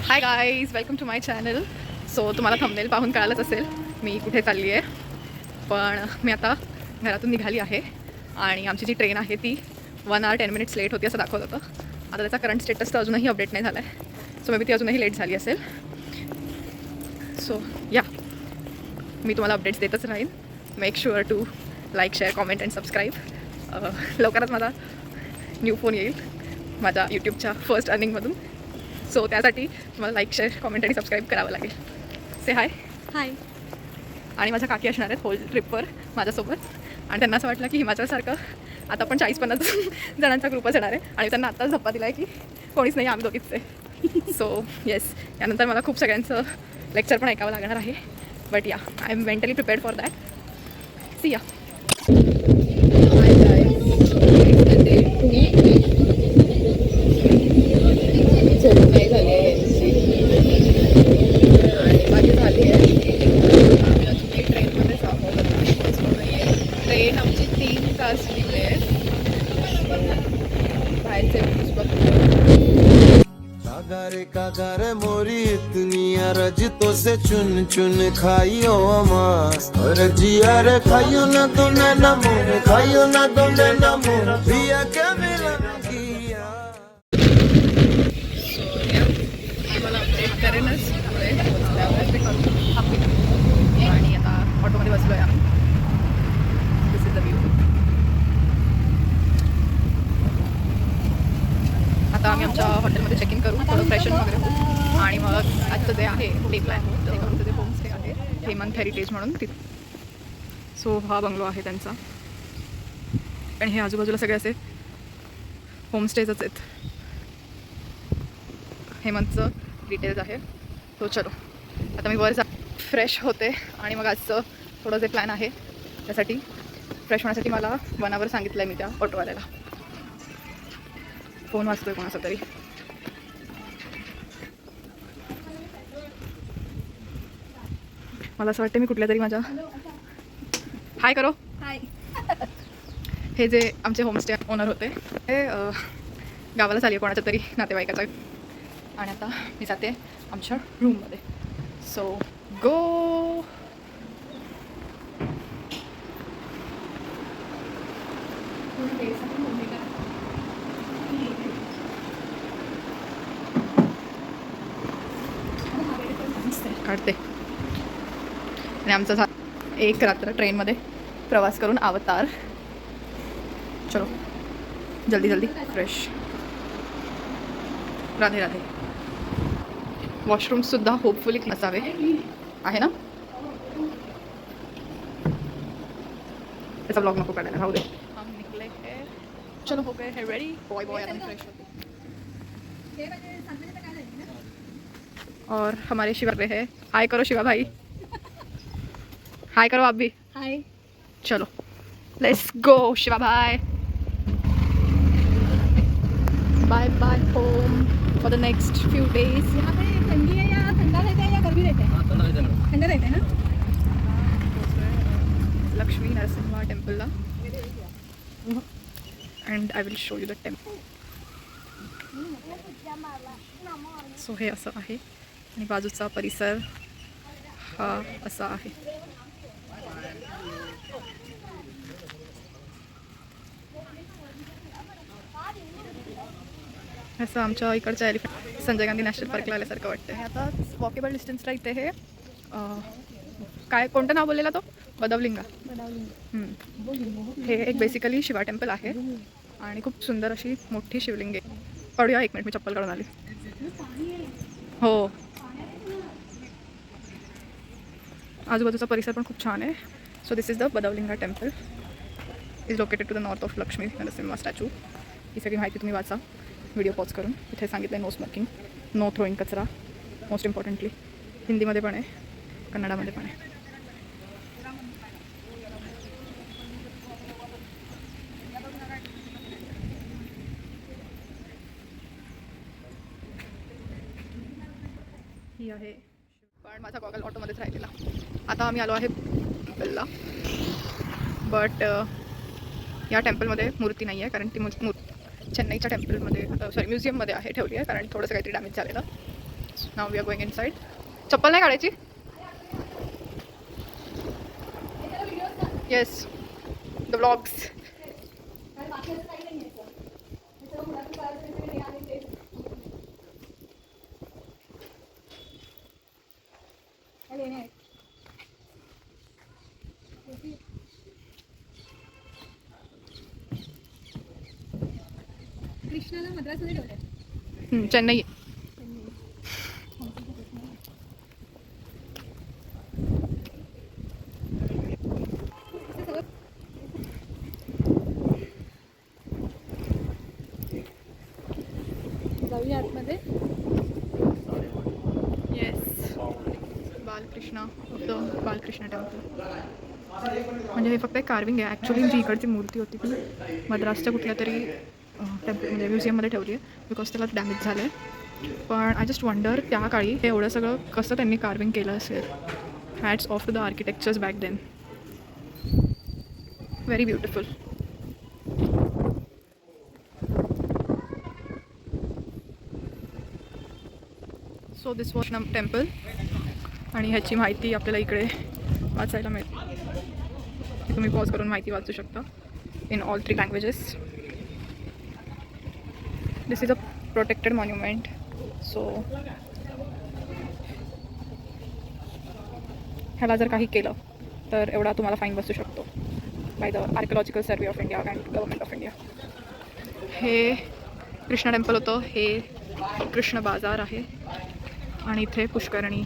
High guys, welcome to my channel. So तुम्हाला thumbnail पाहून कळालंच असेल मी कुठे चालली आहे. पण मी आता घरातून निघाली आहे आणि आमची जी ट्रेन आहे ती 1 hour 10 minutes लेट होती असं दाखवत होतं. आता त्याचा करंट स्टेटस तर अजूनही अपडेट नाही झाला आहे. सो मे बी ती अजूनही लेट झाली असेल. सो या, मी तुम्हाला अपडेट्स देतच राहीन. Make sure to like, share, comment and subscribe. लवकरच माझा न्यू फोन येईल माझ्या यूट्यूबच्या फर्स्ट अर्निंगमधून. सो त्यासाठी तुम्हाला लाईक, शेअर, कॉमेंट आणि सबस्क्राईब करावं लागेल. से हाय. हाय. आणि माझ्या काकी असणार आहेत होल ट्रिपवर माझ्यासोबत. आणि त्यांना असं वाटलं की हिमाचलसारखं आता पण 40-50 जणांचा ग्रुपच येणार आहे. आणि त्यांना आत्ताच धप्पा दिला आहे की कोणीच नाही, आम्ही दोघीच आहे. सो येस, यानंतर मला खूप सगळ्यांचं लेक्चर पण ऐकावं लागणार आहे. But ya, I am mentally prepared for that. See ya. Train आमची 3 तास डिले आहे. बाहेरचे व्ह्यूज बघतो. कागारे मोरी इतनी अरजितो से चुन चुन खाइयो मास और जिया रे खाइयो ना तो ना मोर खाइयो ना तो ना मोर पिया के मिलन किया. मला अपडेट करेनच पुढे पोहोचल्यावर ते करू. आणि आता ऑटोमध्ये बसलो आहे आम्ही. दिस इज द व्ह्यू. आता आम्ही आमच्या हॉटेलमध्ये चेक इन करू, थोडं फ्रेशन वगैरे होऊ आणि मग आजचं जे आहे डे प्लॅन ते करू. ते होमस्टे आहे हेमंत हेरिटेज म्हणून तिथे. सो हा बंगलो आहे त्यांचा आणि हे आजूबाजूला सगळे असे होमस्टेजच आहेत. हेमंतचं डिटेल्स आहे. तो चलो आता मी वर फ्रेश होते आणि मग आजचं थोडं जे प्लॅन आहे त्यासाठी फ्रेश होण्यासाठी मला 1 hour सांगितलं आहे मी त्या ऑटोवाल्याला. फोन वाजतोय कोणाचा तरी. मला असं वाटतं मी कुठल्या तरी माझ्या हाय करो हाय. हे जे आमचे होमस्टे ओनर होते हे गावाला चालली कोणाच्या तरी नातेवाईकाचा. आणि आता मी जाते आमच्या रूममध्ये. सो गो. काढते. आणि आमचा एक रात्र ट्रेनमध्ये प्रवास करून अवतार. चलो जल्दी जल्दी फ्रेश. राधे राधे. वॉशरूमसुद्धा होपफुली असावे आहे ना. त्याचा ब्लॉग नको काढायला, राहू दे. हम निकले है, चलो हो गए है रेडी. बॉय बॉय आता फ्रेश होते. और हमारे शिवा पे है. हाय करो शिवा भाई. हाय करो आप भी. हाय. चलो लेट्स गो शिवा भाई. Bye bye home for the next few days. यहाँ पे ठंडी है या ठंडा रहता है या गर्मी रहता है? ठंडा रहता है ना. लक्ष्मी नरसिंहा टेम्पलला. And I will show you the temple. So हे असं आहे आणि बाजूचा परिसर हा असा आहे. असं आमच्या इकडच्या एलिफंट संजय गांधी नॅशनल पार्कला आल्यासारखं वाटतं. हे आता वॉकेबल डिस्टन्सला इथे हे काय कोणतं नाव बोललेला तो बदवलिंगा. हे एक बेसिकली शिवा टेम्पल आहे आणि खूप सुंदर अशी मोठी शिवलिंग आहे. पडूया एक मिनिट, मी चप्पल काढून आली. हो, आजूबाजूचा परिसर पण खूप छान आहे. So this is the Badavilinga temple. Is located to the north of Lakshmi Narasimha statue. ही सगळी माहिती तुम्ही वाचा व्हिडिओ पॉज करून. इथे सांगितलं आहे नो स्मोकिंग, नो थ्रोईंग कचरा. मोस्ट इम्पॉर्टंटली हिंदीमध्ये पण आहे, कन्नडामध्ये पण आहे. ही आहे. पण माझा गॉगल ऑटोमध्येच राहिलेला. आता आम्ही आलो आहे टेम्पलला. बट या टेम्पलमध्ये मूर्ती नाही आहे कारण ती चेन्नईच्या टेम्पलमध्ये म्युझियममध्ये आहे ठेवली आहे कारण थोडंसं काहीतरी डॅमेज झालेलं. Now we R going inside. चप्पल नाही काढायची. Yes, the vlogs. कृष्णाला मद्रासमध्ये ठेवलंय. चेन्नई. जाऊया आतमध्ये. Yes, Balkrishna Balkrishna temple. म्हणजे हे फक्त एक कार्विंग आहे. ॲक्च्युली जी इकडची मूर्ती होती ती मद्रासच्या कुठल्या तरी टेम्पल म्हणजे म्युझियममध्ये ठेवली आहे बिकॉज त्याला डॅमेज झालं आहे. पण आय जस्ट वंडर त्या काळी हे एवढं सगळं कसं त्यांनी कार्विंग केलं असेल. Hats off to the architectures back then. Very beautiful. So this was temple आणि ह्याची माहिती आपल्याला इकडे वाचायला मिळते. तुम्ही पॉज करून माहिती वाचू शकता in all 3 languages. This is a protected monument. So ह्याला जर काही केलं तर एवढा तुम्हाला फाईन बसू शकतो by the archaeological survey of India and government of India. हे कृष्ण टेम्पल होतं. हे कृष्ण बाजार आहे आणि इथे पुष्करणी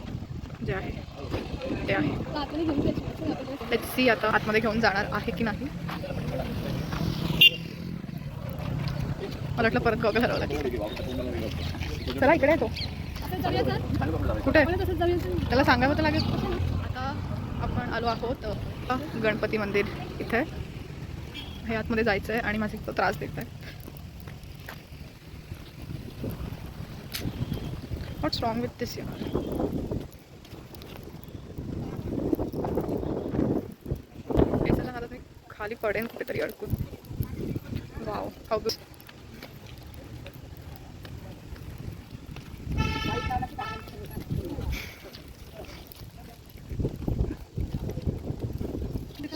जे आहे ते आहे. आतमध्ये घेऊन जायचं. लेट्स सी आता आतमध्ये घेऊन जाणार आहे की नाही. मला वाटलं परत गॉगल हरवला. चला इकडे येतो. असं जाऊया सर. कुठे तसंच जाऊया सर. त्याला सांगावं तर लागेल. आता आपण आलो आहोत गणपती मंदिर इथे. हे आतमध्ये जायचं आहे आणि माझे तो त्रास देत आहे. व्हॉट्स रॉंग विथ दिस यार. हे चला आता मी खाली पडेन कुठेतरी अडकून. Wow how good.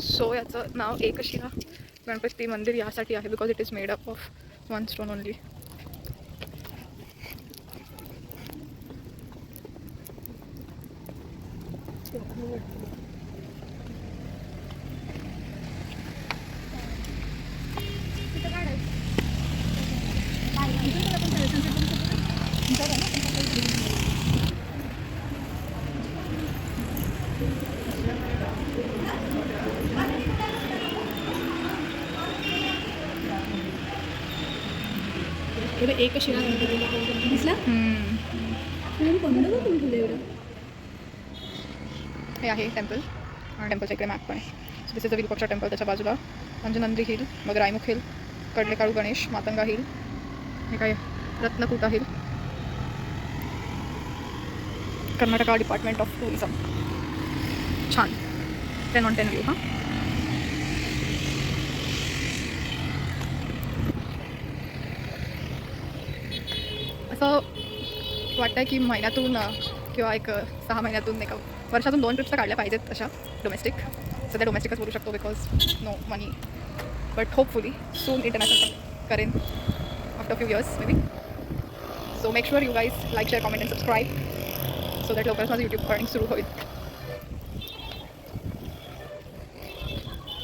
सो याचं नाव एकशिला गणपती मंदिर यासाठी आहे because it is made up of 1 stone only. एकशिला गणपती दिसला. हे आहे टेम्पल आणि टेम्पलच्या इकडे मॅप पण आहे. So this is the Virupaksha temple. त्याच्या बाजूला अंजनंद्री हिल, मग रायमुख हिल, कडलेकाळू गणेश, मातंगा हिल, हे काय Ratnakuta hill. Karnataka department of tourism. छान 10 on 10 व्ह्यू. हां असं वाटतं की महिन्यातून किंवा एक 6 महिन्यातून नाही का वर्षातून 2 ट्रिप्स तर काढल्या पाहिजेत तशा डोमेस्टिक. सध्या डोमेस्टिकच बोलू शकतो because no money. But hopefully soon international करेन after few years may be. So make sure you guys like, share, comment and subscribe so that लवकरच माझं यूट्यूब अर्निंग सुरू होईल.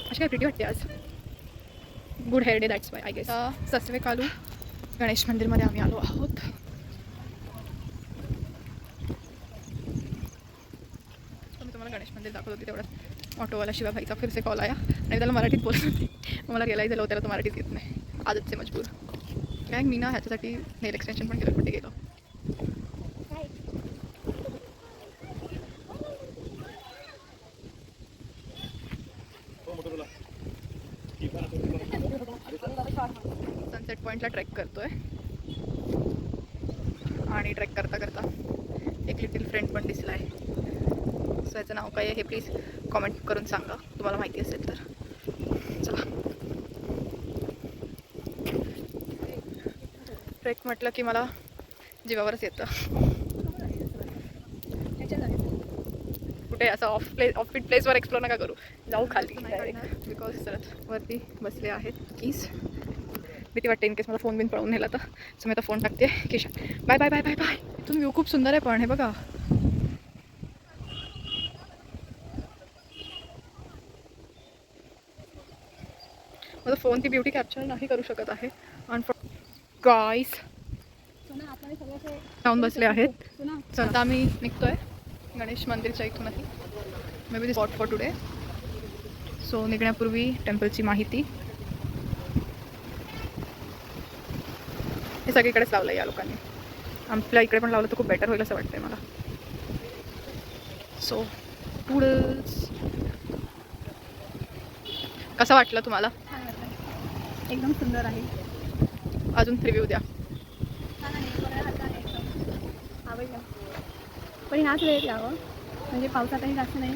अशी काय प्रिटी वाटते आज. Good hair day that's why I guess. Sasivekalu Ganesh मंदिरमध्ये आम्ही आलो आहोत. मी तुम्हाला गणेश मंदिर दाखवत होती तेवढ्यात ऑटोवाला शिवाभाईचा फिरसे कॉल आया आणि त्याला मराठीत बोलत होती. मला रिअलाईज झालं त्याला तो मराठीत येत नाही. आजच मजबूर. काय मी ना ह्याच्यासाठी नेल एक्सटेन्शन पण केलं कुठे गेलो. सनसेट पॉईंटला ट्रेक करतोय आणि ट्रेक करता करता एक लिटिल फ्रेंड पण दिसला आहे. सो याचं नाव काय आहे हे प्लीज कॉमेंट करून सांगा तुम्हाला माहिती असेल तर. चला ट्रेक म्हटलं की मला जीवावरच येतं. कुठे असं ऑफ प्लेसवर एक्सप्लोर नका करू, जाऊ खाली बिकॉज सरत वरती बसले आहेत कीज. भीती वाटते इन केस मला फोन बिन पळवून नेला तर. सो मी आता फोन टाकते खिशात. Bye bye bye bye bye. इथून व्ह्यू खूप सुंदर आहे पण हे बघा. माझा फोन ती ब्युटी कॅप्चर नाही करू शकत आहे. आणि गाईस जाऊन बसले आहेत. चला आता आम्ही निघतोय गणेश मंदिरच्या इथूनही. May be the spot for today. So निघण्यापूर्वी टेम्पलची माहिती. हे सगळीकडेच लावलं या लोकांनी. आपल्या इकडे पण लावलं तर खूप बेटर होईल असं वाटतंय मला. सो पुढंच कसं वाटलं तुम्हाला? एकदम सुंदर आहे. अजून रिव्ह्यू द्या. आवडलं पण ह्याच वेळेत यावं म्हणजे पावसातही जास्त नाही,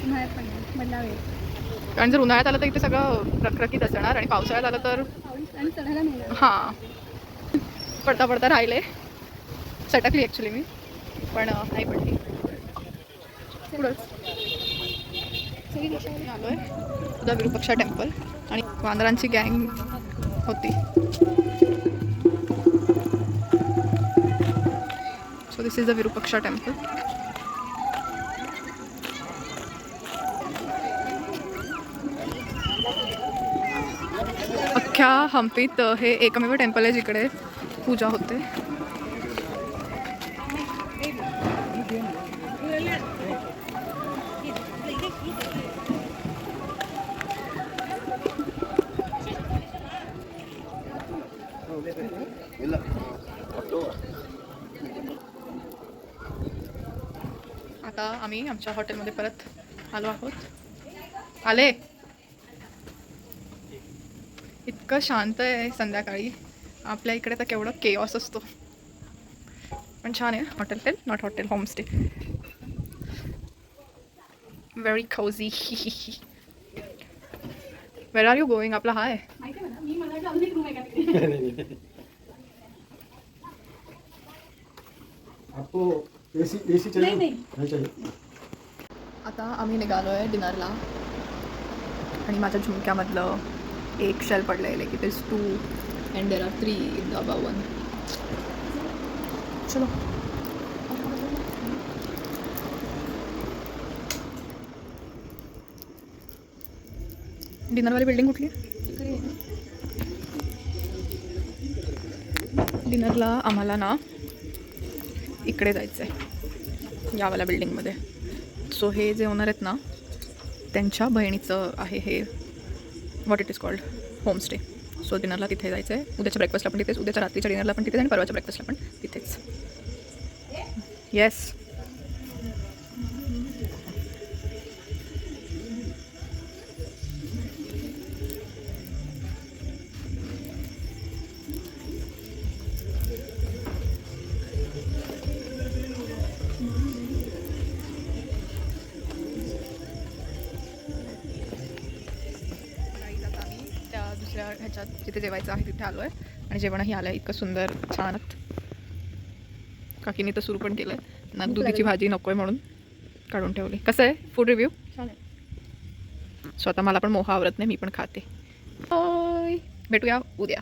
उन्हाळ्यात पण नाही, मधला वेळ. कारण जर उन्हाळ्यात आलं तर इथे सगळं रखरखीत असणार आणि पावसाळ्यात आलं तर पाऊस आणि चढायला मिळणार. हां पडता पडता राहिले. सटकली ॲक्च्युली मी पण नाही पडली. पुढंच आलो आहे उद्या विरूपाक्षा टेम्पल आणि वांदरांची गँग होती. So this is the Virupaksha temple. अख्ख्या हम्पीत हे एकमेव टेम्पल आहे जिकडे पूजा होते. आता आम्ही आमच्या हॉटेलमध्ये परत आलो आहोत. आले. इतकं शांत आहे संध्याकाळी. आपल्या इकडे तर केवढं केऑस असतो. पण छान आहे hotel. Not hotel, homestay. Very cosy. Where are you going? आपला हा आहे. आता आम्ही निघालो आहे डिनरला आणि माझ्या झुमक्यामधलं एक शेल पडलं आहे. Like it is 2 and there are 3 in the above one. चलो डिनरवाली बिल्डिंग कुठली? डिनरला आम्हाला ना इकडे जायचं आहे यावाल्या बिल्डिंगमध्ये. सो हे जे ओनर आहेत ना त्यांच्या बहिणीचं आहे हे what it is called homestay. So डिनरला तिथे जायचं आहे. उद्याच्या ब्रेकफास्टला पण तिथेच, उद्याच्या रात्रीच्या डिनरला पण तिथेच आणि परवाच्या ब्रेकफास्टला पण तिथेच. येस. ह्याच्यात जिथे जेवायचं आहे तिथे आलो आहे आणि जेवणही आलं आहे. इतकं सुंदर छान. काकीने तर सुरू पण केलं आहे ना. दुधीची भाजी नको आहे म्हणून काढून ठेवली. कसं आहे फूड रिव्ह्यू? छान आहे. स्वतः मला पण मोहा आवरत नाही, मी पण खाते. भेटूया उद्या.